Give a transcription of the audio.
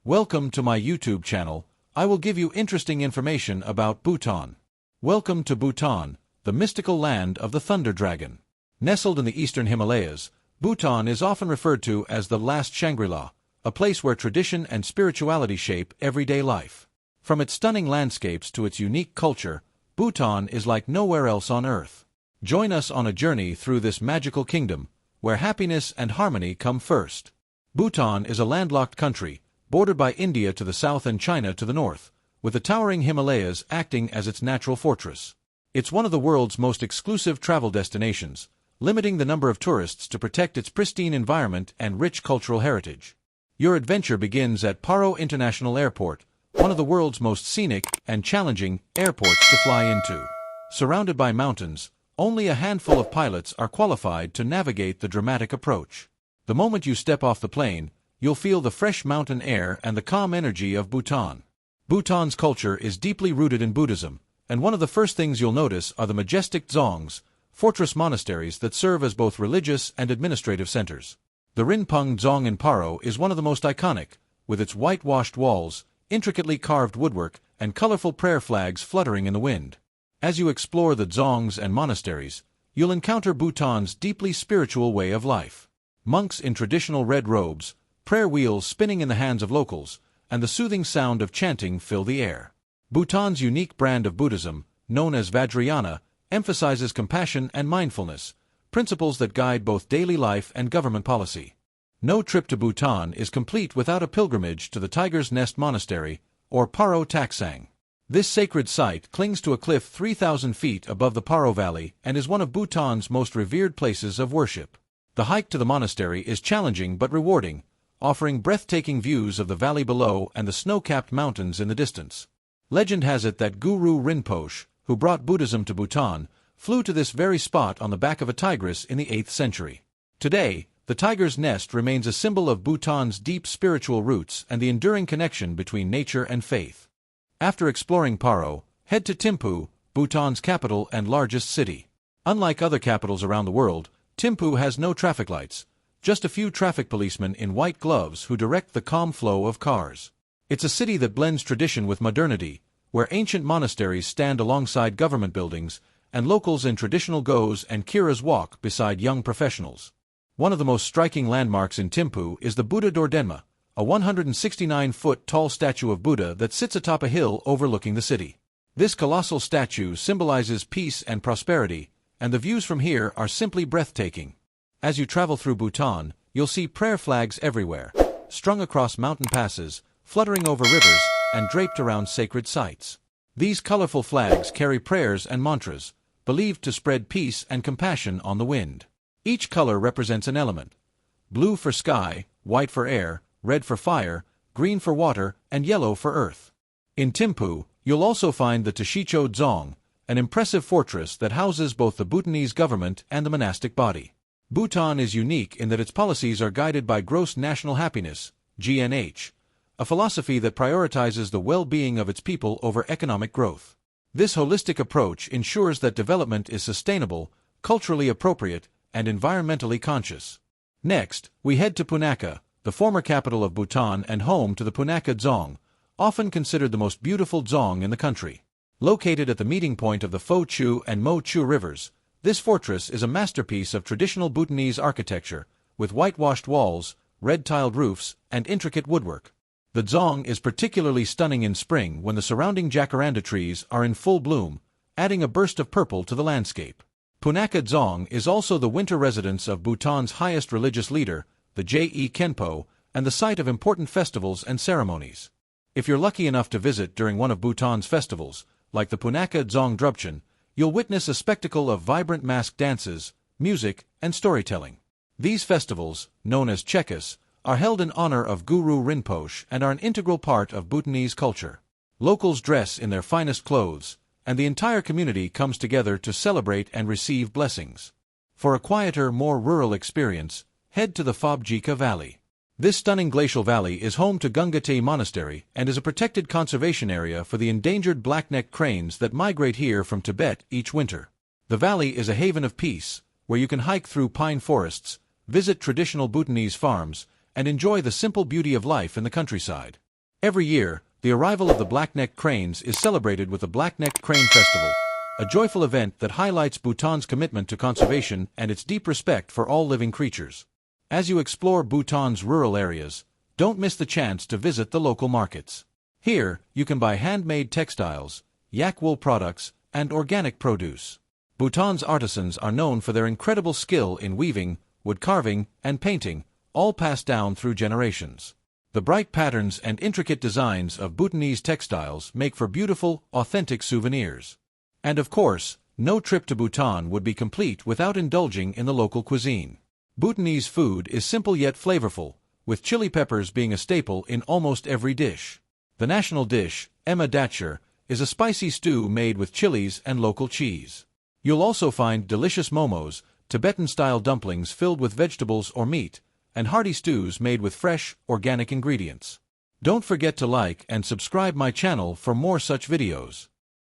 Welcome to my YouTube channel. I will give you interesting information about Bhutan. Welcome to Bhutan, the mystical land of the Thunder Dragon. Nestled in the eastern Himalayas, Bhutan is often referred to as the last Shangri-La, a place where tradition and spirituality shape everyday life. From its stunning landscapes to its unique culture, Bhutan is like nowhere else on earth. Join us on a journey through this magical kingdom, where happiness and harmony come first. Bhutan is a landlocked country, bordered by India to the south and China to the north, with the towering Himalayas acting as its natural fortress. It's one of the world's most exclusive travel destinations, limiting the number of tourists to protect its pristine environment and rich cultural heritage. Your adventure begins at Paro International Airport, one of the world's most scenic and challenging airports to fly into. Surrounded by mountains, only a handful of pilots are qualified to navigate the dramatic approach. The moment you step off the plane, you'll feel the fresh mountain air and the calm energy of Bhutan. Bhutan's culture is deeply rooted in Buddhism, and one of the first things you'll notice are the majestic dzongs, fortress monasteries that serve as both religious and administrative centers. The Rinpung Dzong in Paro is one of the most iconic, with its whitewashed walls, intricately carved woodwork, and colorful prayer flags fluttering in the wind. As you explore the dzongs and monasteries, you'll encounter Bhutan's deeply spiritual way of life. Monks in traditional red robes, prayer wheels spinning in the hands of locals, and the soothing sound of chanting fill the air. Bhutan's unique brand of Buddhism, known as Vajrayana, emphasizes compassion and mindfulness, principles that guide both daily life and government policy. No trip to Bhutan is complete without a pilgrimage to the Tiger's Nest Monastery, or Paro Taksang. This sacred site clings to a cliff 3,000 feet above the Paro Valley and is one of Bhutan's most revered places of worship. The hike to the monastery is challenging but rewarding, offering breathtaking views of the valley below and the snow-capped mountains in the distance. Legend has it that Guru Rinpoche, who brought Buddhism to Bhutan, flew to this very spot on the back of a tigress in the 8th century. Today, the tiger's nest remains a symbol of Bhutan's deep spiritual roots and the enduring connection between nature and faith. After exploring Paro, head to Thimphu, Bhutan's capital and largest city. Unlike other capitals around the world, Thimphu has no traffic lights, just a few traffic policemen in white gloves who direct the calm flow of cars. It's a city that blends tradition with modernity, where ancient monasteries stand alongside government buildings, and locals in traditional gos and kiras walk beside young professionals. One of the most striking landmarks in Thimphu is the Buddha Dordenma, a 169-foot tall statue of Buddha that sits atop a hill overlooking the city. This colossal statue symbolizes peace and prosperity, and the views from here are simply breathtaking. As you travel through Bhutan, you'll see prayer flags everywhere, strung across mountain passes, fluttering over rivers, and draped around sacred sites. These colorful flags carry prayers and mantras, believed to spread peace and compassion on the wind. Each color represents an element: blue for sky, white for air, red for fire, green for water, and yellow for earth. In Thimphu, you'll also find the Tashicho Dzong, an impressive fortress that houses both the Bhutanese government and the monastic body. Bhutan is unique in that its policies are guided by gross national happiness, GNH, a philosophy that prioritizes the well-being of its people over economic growth. This holistic approach ensures that development is sustainable, culturally appropriate, and environmentally conscious. Next, we head to Punakha, the former capital of Bhutan and home to the Punakha Dzong, often considered the most beautiful dzong in the country. Located at the meeting point of the Pho Chu and Mo Chu rivers, this fortress is a masterpiece of traditional Bhutanese architecture, with whitewashed walls, red-tiled roofs, and intricate woodwork. The dzong is particularly stunning in spring when the surrounding jacaranda trees are in full bloom, adding a burst of purple to the landscape. Punakha Dzong is also the winter residence of Bhutan's highest religious leader, the Je Khenpo, and the site of important festivals and ceremonies. If you're lucky enough to visit during one of Bhutan's festivals, like the Punakha Dzong Drupchen, you'll witness a spectacle of vibrant masked dances, music, and storytelling. These festivals, known as Chekas, are held in honor of Guru Rinpoche and are an integral part of Bhutanese culture. Locals dress in their finest clothes, and the entire community comes together to celebrate and receive blessings. For a quieter, more rural experience, head to the Phobjika Valley. This stunning glacial valley is home to Gungatei Monastery and is a protected conservation area for the endangered black-necked cranes that migrate here from Tibet each winter. The valley is a haven of peace, where you can hike through pine forests, visit traditional Bhutanese farms, and enjoy the simple beauty of life in the countryside. Every year, the arrival of the black-necked cranes is celebrated with the Black-necked Crane Festival, a joyful event that highlights Bhutan's commitment to conservation and its deep respect for all living creatures. As you explore Bhutan's rural areas, don't miss the chance to visit the local markets. Here, you can buy handmade textiles, yak wool products, and organic produce. Bhutan's artisans are known for their incredible skill in weaving, wood carving, and painting, all passed down through generations. The bright patterns and intricate designs of Bhutanese textiles make for beautiful, authentic souvenirs. And of course, no trip to Bhutan would be complete without indulging in the local cuisine. Bhutanese food is simple yet flavorful, with chili peppers being a staple in almost every dish. The national dish, Emma Datcher, is a spicy stew made with chilies and local cheese. You'll also find delicious momos, Tibetan-style dumplings filled with vegetables or meat, and hearty stews made with fresh, organic ingredients. Don't forget to like and subscribe my channel for more such videos.